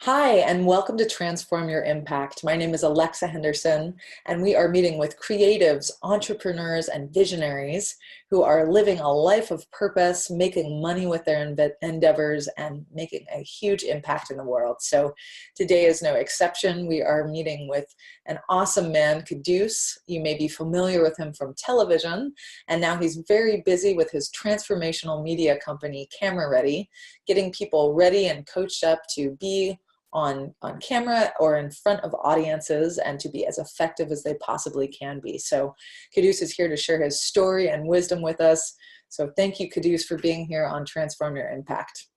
Hi, and welcome to Transform Your Impact. My name is Alexa Henderson, and we are meeting with creatives, entrepreneurs, and visionaries who are living a life of purpose, making money with their endeavors, and making a huge impact in the world. So today is no exception. We are meeting with an awesome man, Quddus. You may be familiar with him from television, and now he's very busy with his transformational media company, Camera Ready, getting people ready and coached up to be on camera or in front of audiences and to be as effective as they possibly can be. So Quddus is here to share his story and wisdom with us. So thank you, Quddus, for being here on Transform Your Impact.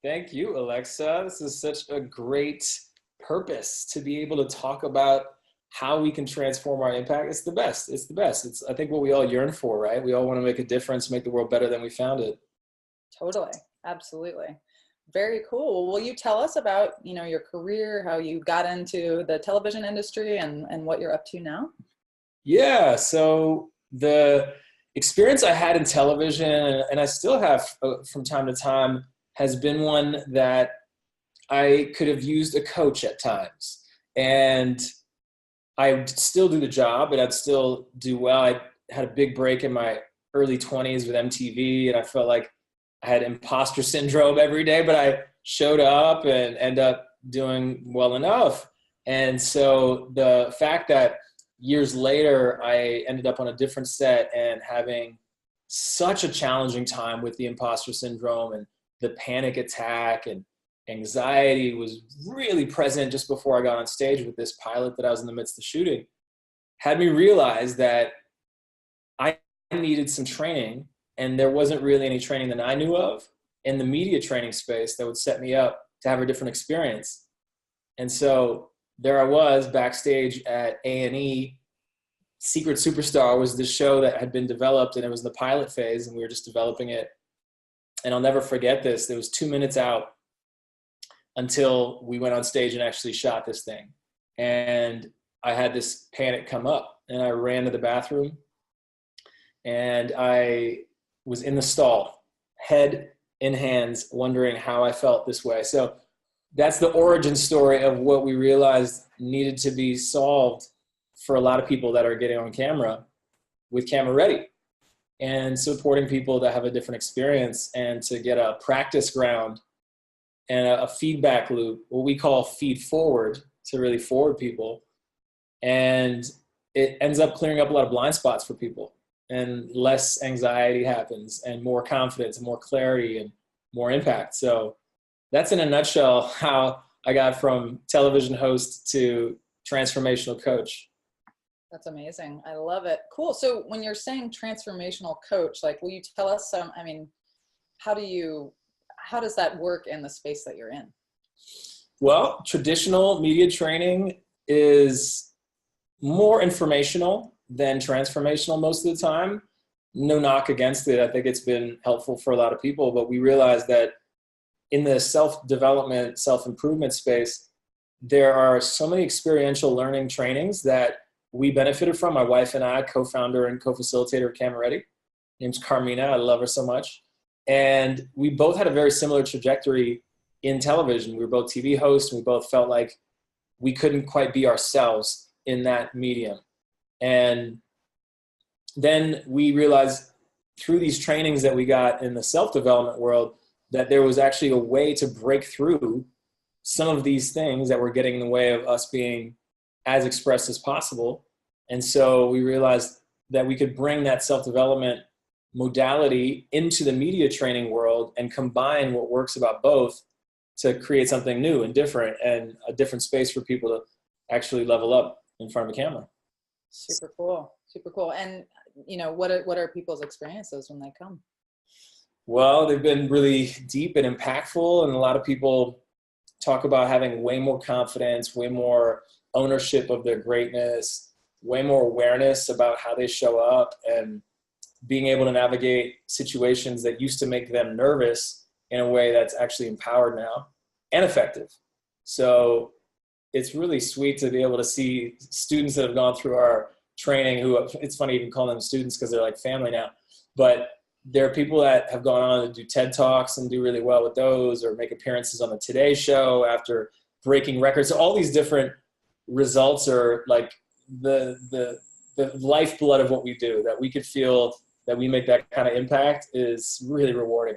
Thank you, Alexa. This is such a great purpose to be able to talk about how we can transform our impact. It's the best. It's the best. It's, I think, what we all yearn for, right? We all want to make a difference, make the world better than we found it. Totally. Absolutely. Very cool. Will you tell us about, your career, how you got into the television industry and what you're up to now? Yeah. So the experience I had in television, and I still have from time to time, has been one that I could have used a coach at times. And I still do the job, and I'd still do well. I had a big break in my early 20s with MTV, and I felt like I had imposter syndrome every day, but I showed up and ended up doing well enough. And so the fact that years later, I ended up on a different set and having such a challenging time with the imposter syndrome and the panic attack and anxiety was really present just before I got on stage with this pilot that I was in the midst of shooting, had me realize that I needed some training. And there wasn't really any training that I knew of in the media training space that would set me up to have a different experience. And so there I was backstage at A&E. Secret Superstar was this show that had been developed, and it was the pilot phase, and we were just developing it. And I'll never forget this. There was 2 minutes out until we went on stage and actually shot this thing. And I had this panic come up, and I ran to the bathroom, and I was in the stall, head in hands, wondering how I felt this way. So that's the origin story of what we realized needed to be solved for a lot of people that are getting on camera with Camera Ready, and supporting people that have a different experience and to get a practice ground and a feedback loop, what we call feed forward, to really forward people. And it ends up clearing up a lot of blind spots for people, and less anxiety happens, and more confidence and more clarity and more impact. So that's in a nutshell how I got from television host to transformational coach. That's amazing. I love it. Cool. So when you're saying transformational coach, will you tell us how does that work in the space that you're in? Well, traditional media training is more informational than transformational most of the time. No knock against it. I think it's been helpful for a lot of people, but we realized that in the self-development, self-improvement space, there are so many experiential learning trainings that we benefited from. My wife and I, co-founder and co-facilitator of Camera Ready, name's Carmina. I love her so much. And we both had a very similar trajectory in television. We were both TV hosts, and we both felt like we couldn't quite be ourselves in that medium. And then we realized through these trainings that we got in the self-development world that there was actually a way to break through some of these things that were getting in the way of us being as expressed as possible. And so we realized that we could bring that self-development modality into the media training world and combine what works about both to create something new and different, and a different space for people to actually level up in front of a camera. Super cool. Super cool. And what are people's experiences when they come? Well, they've been really deep and impactful. And a lot of people talk about having way more confidence, way more ownership of their greatness, way more awareness about how they show up, and being able to navigate situations that used to make them nervous in a way that's actually empowered now and effective. So it's really sweet to be able to see students that have gone through our training who, it's funny even calling them students because they're like family now, but there are people that have gone on to do TED Talks and do really well with those, or make appearances on the Today Show after breaking records. So all these different results are like the lifeblood of what we do, that we could feel that we make that kind of impact is really rewarding.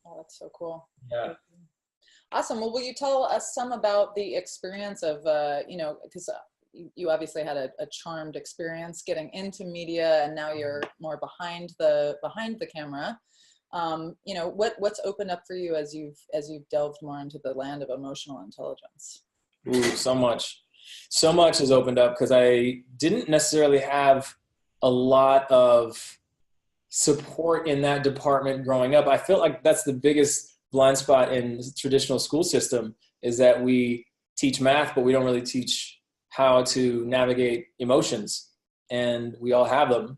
Oh, that's so cool. Yeah. Awesome. Well, will you tell us some about the experience of, because you obviously had a charmed experience getting into media, and now you're more behind the camera. What's opened up for you as you've delved more into the land of emotional intelligence? Ooh, so much has opened up, because I didn't necessarily have a lot of support in that department growing up. I feel like that's the biggest blind spot in the traditional school system, is that we teach math, but we don't really teach how to navigate emotions, and we all have them.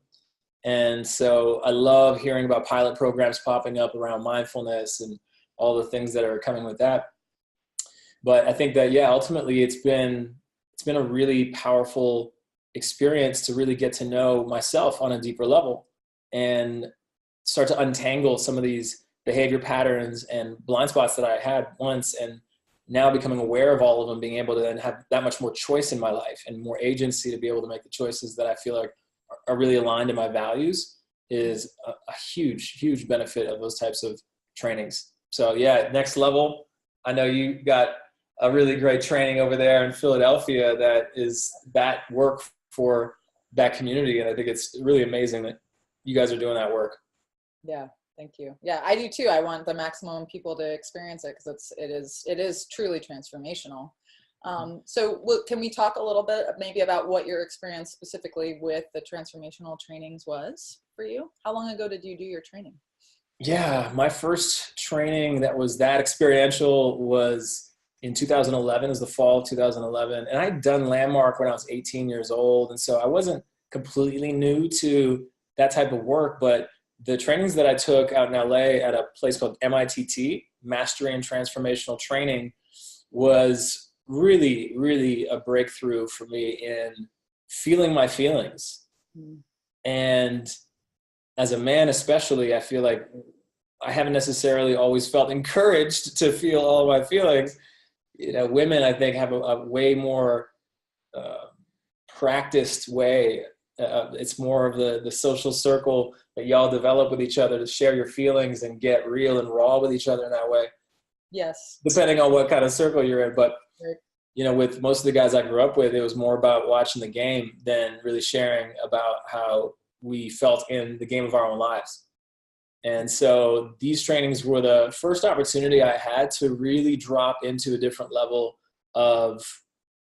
And so I love hearing about pilot programs popping up around mindfulness and all the things that are coming with that. But I think that, yeah, ultimately it's been a really powerful experience to really get to know myself on a deeper level and start to untangle some of these behavior patterns and blind spots that I had once, and now becoming aware of all of them, being able to then have that much more choice in my life and more agency to be able to make the choices that I feel like are really aligned to my values is a huge, huge benefit of those types of trainings. So yeah, next level. I know you got a really great training over there in Philadelphia that is that work for that community. And I think it's really amazing that you guys are doing that work. Yeah. Thank you. Yeah, I do too. I want the maximum people to experience it, because it is truly transformational. Can we talk a little bit maybe about what your experience specifically with the transformational trainings was for you? How long ago did you do your training? Yeah, my first training that was that experiential was in 2011. It was the fall of 2011. And I'd done Landmark when I was 18 years old. And so I wasn't completely new to that type of work, but the trainings that I took out in LA at a place called MITT, Mastery in Transformational Training, was really, really a breakthrough for me in feeling my feelings. Mm. And as a man especially, I feel like I haven't necessarily always felt encouraged to feel all of my feelings. Women, I think, have a way more practiced way. It's more of the social circle that y'all develop with each other to share your feelings and get real and raw with each other in that way. Yes. Depending on what kind of circle you're in. But, with most of the guys I grew up with, it was more about watching the game than really sharing about how we felt in the game of our own lives. And so these trainings were the first opportunity I had to really drop into a different level of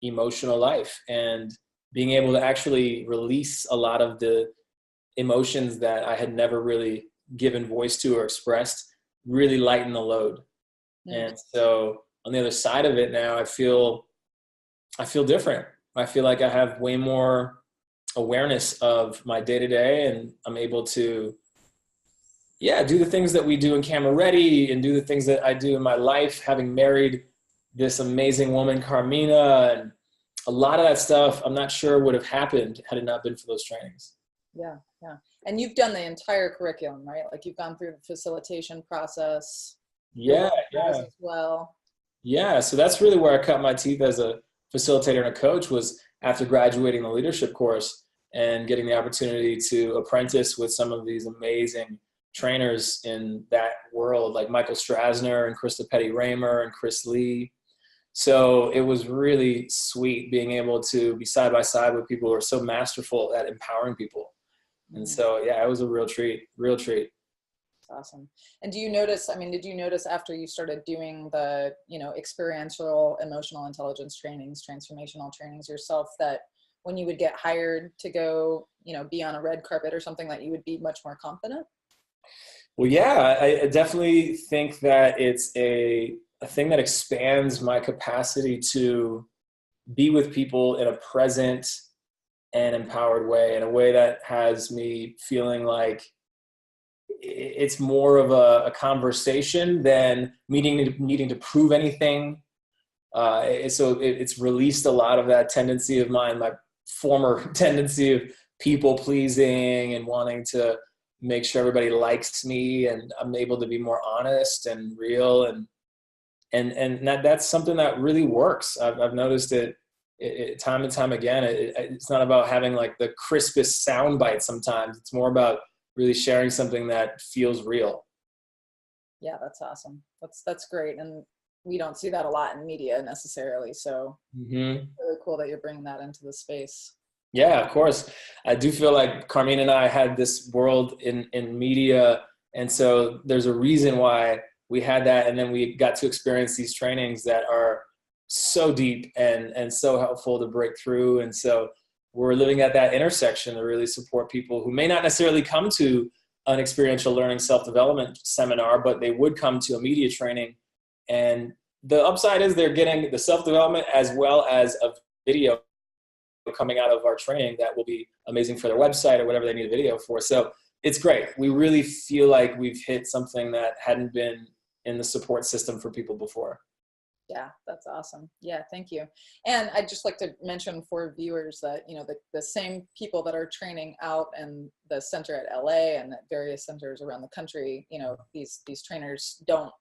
emotional life, and being able to actually release a lot of the emotions that I had never really given voice to or expressed, really lighten the load. Mm. And so on the other side of it now, I feel different. I feel like I have way more awareness of my day-to-day, and I'm able to, do the things that we do in Camera Ready and do the things that I do in my life, having married this amazing woman, Carmina, and a lot of that stuff I'm not sure would have happened had it not been for those trainings. Yeah, yeah. And you've done the entire curriculum, right? Like you've gone through the facilitation process. Yeah. As well. Yeah, so that's really where I cut my teeth as a facilitator and a coach, was after graduating the leadership course and getting the opportunity to apprentice with some of these amazing trainers in that world, like Michael Strasner and Krista Petty-Raymer and Chris Lee. So it was really sweet being able to be side by side with people who are so masterful at empowering people. And so, it was a real treat. Awesome. And did you notice after you started doing the, experiential emotional intelligence trainings, transformational trainings yourself, that when you would get hired to go, be on a red carpet or something, that you would be much more confident? Well, yeah, I definitely think that it's a thing that expands my capacity to be with people in a present and empowered way, in a way that has me feeling like it's more of a conversation than needing to prove anything. So it's released a lot of that tendency of mine, my former tendency of people pleasing and wanting to make sure everybody likes me, and I'm able to be more honest and real And that's something that really works. I've noticed it, time and time again. It's not about having like the crispest sound bite sometimes. It's more about really sharing something that feels real. Yeah, that's awesome. That's great. And we don't see that a lot in media necessarily. So really cool that you're bringing that into the space. Yeah, of course. I do feel like Carmine and I had this world in media. And so there's a reason why we had that. And then we got to experience these trainings that are so deep and so helpful to break through. And so we're living at that intersection to really support people who may not necessarily come to an experiential learning self-development seminar, but they would come to a media training. And the upside is they're getting the self-development as well as a video coming out of our training that will be amazing for their website or whatever they need a video for. So it's great. We really feel like we've hit something that hadn't been in the support system for people before. Yeah, that's awesome. Yeah, thank you. And I'd just like to mention for viewers that, you know, the same people that are training out in the center at LA and at various centers around the country, you know, these trainers don't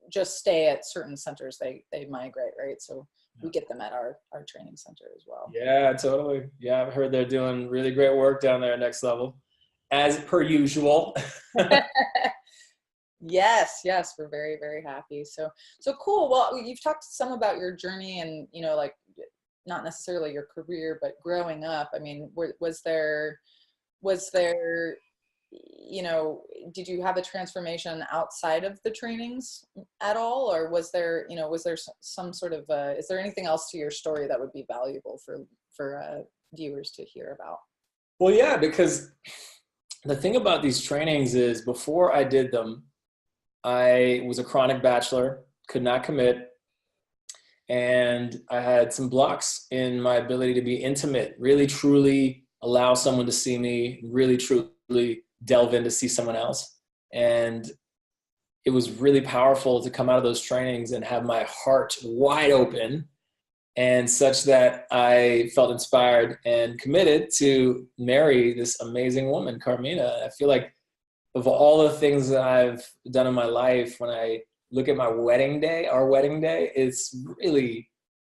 just stay at certain centers, they migrate, right? So we get them at our training center as well. Yeah, totally. Yeah, I've heard they're doing really great work down there at Next Level, as per usual. Yes, we're very, very happy. So cool. Well, you've talked some about your journey and, you know, like not necessarily your career, but growing up. I mean, was there, you know, did you have a transformation outside of the trainings at all? Or was there, you know, was there some sort of, is there anything else to your story that would be valuable for viewers to hear about? Well, yeah, because the thing about these trainings is before I did them, I was a chronic bachelor, could not commit, and I had some blocks in my ability to be intimate, really truly allow someone to see me, really truly delve in to see someone else. And it was really powerful to come out of those trainings and have my heart wide open, and such that I felt inspired and committed to marry this amazing woman, Carmina. I feel like of all the things that I've done in my life, when I look at my wedding day, our wedding day, it's really,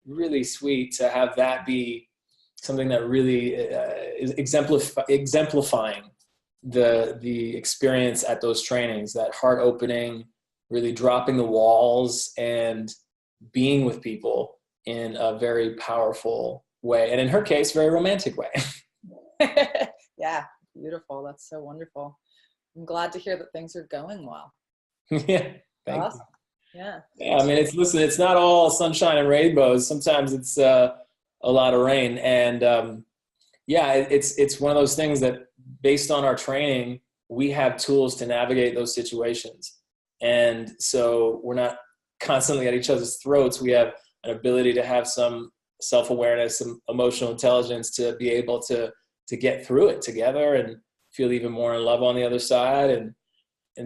really sweet to have that be something that really is exemplifying the experience at those trainings, that heart opening, really dropping the walls and being with people in a very powerful way. And in her case, very romantic way. Yeah, beautiful. That's so wonderful. I'm glad to hear that things are going well. Yeah, thank awesome. you. Yeah. Yeah, I mean, it's not all sunshine and rainbows. Sometimes it's a lot of rain. And yeah, it's one of those things that based on our training, we have tools to navigate those situations. And so we're not constantly at each other's throats. We have an ability to have some self-awareness, some emotional intelligence to be able to get through it together and feel even more in love on the other side. And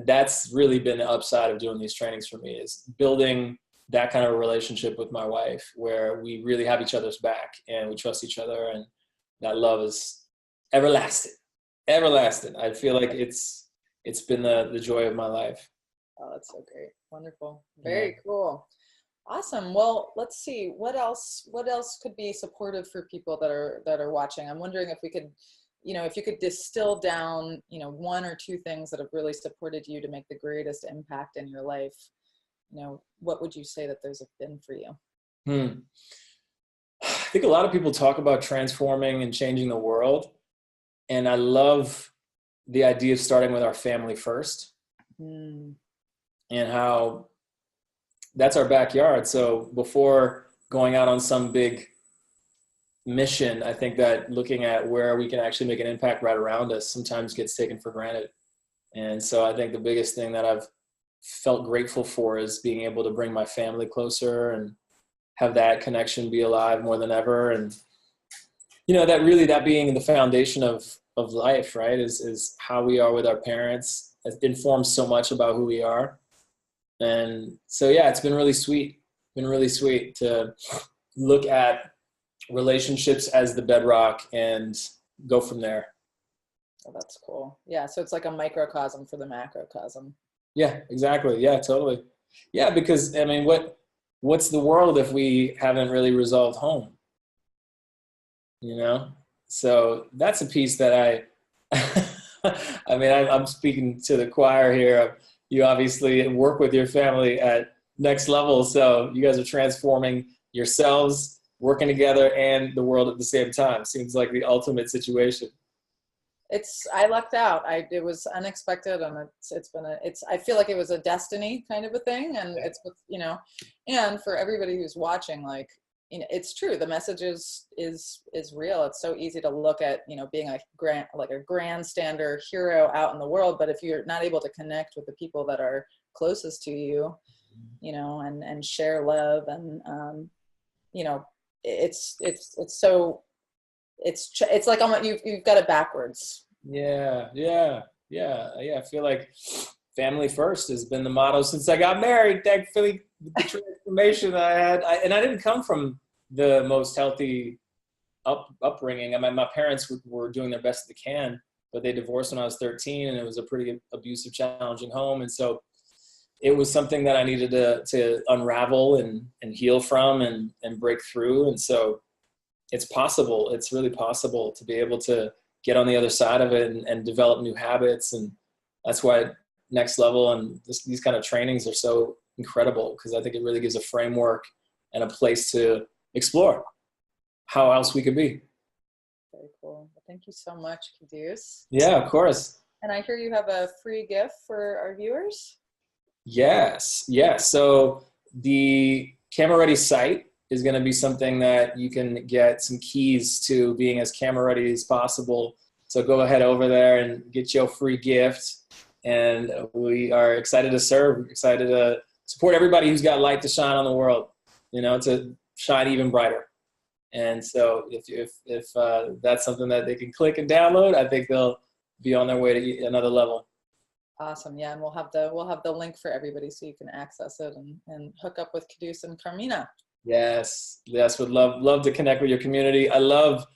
that's really been the upside of doing these trainings for me, is building that kind of a relationship with my wife where we really have each other's back and we trust each other, and that love is everlasting. I feel like it's been the joy of my life. Oh, that's so great. Wonderful. Very cool. Awesome. Well, let's see what else could be supportive for people that are watching. I'm wondering if we could, you know, if you could distill down, you know, one or two things that have really supported you to make the greatest impact in your life. You know, what would you say that those have been for you? I think a lot of people talk about transforming and changing the world. And I love the idea of starting with our family first, and how that's our backyard. So before going out on some big mission, I think that looking at where we can actually make an impact right around us sometimes gets taken for granted. And so I think the biggest thing that I've felt grateful for is being able to bring my family closer and have that connection be alive more than ever. And, you know, that being the foundation of life, right, is how we are with our parents. It informs so much about who we are. And so, yeah, it's been really sweet to look at relationships as the bedrock and go from there. Oh, that's cool. Yeah. So it's like a microcosm for the macrocosm. Yeah, exactly. Yeah, totally. Yeah, because I mean, what's the world if we haven't really resolved home? You know? So that's a piece that I mean, I'm speaking to the choir here. You obviously work with your family at next level. So you guys are transforming yourselves, working together, and the world at the same time. Seems like the ultimate situation. I lucked out. It was unexpected, and I feel like it was a destiny kind of a thing. And it's, you know, and for everybody who's watching, like, you know, it's true. The message is real. It's so easy to look at, you know, being a grandstander hero out in the world. But if you're not able to connect with the people that are closest to you, you know, and share love, and, you know, it's like you've got it backwards. Yeah. I feel like family first has been the motto since I got married. Thankfully, the transformation I had, and I didn't come from the most healthy upbringing. I mean, my parents were doing their best they can, but they divorced when I was 13, and it was a pretty abusive, challenging home. And so it was something that I needed to unravel and heal from and break through. And so it's possible. It's really possible to be able to get on the other side of it and develop new habits. And that's why next level and these kind of trainings are so incredible, because I think it really gives a framework and a place to explore how else we could be. Very cool. Well, thank you so much, Quddus. Yeah, of course. And I hear you have a free gift for our viewers. Yes. So the Camera Ready site is going to be something that you can get some keys to being as camera ready as possible. So go ahead over there and get your free gift. And we are excited to serve. We're excited to support everybody who's got light to shine on the world, you know, to shine even brighter. And so if that's something that they can click and download, I think they'll be on their way to another level. Awesome. Yeah. And we'll have the link for everybody so you can access it and hook up with Quddus and Carmina. Yes. Would love to connect with your community. I love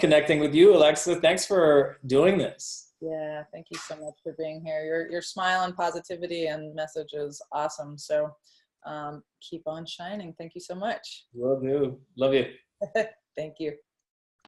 connecting with you, Alexa. Thanks for doing this. Yeah. Thank you so much for being here. Your smile and positivity and message is awesome. So keep on shining. Thank you so much. Will do. Love you. Thank you.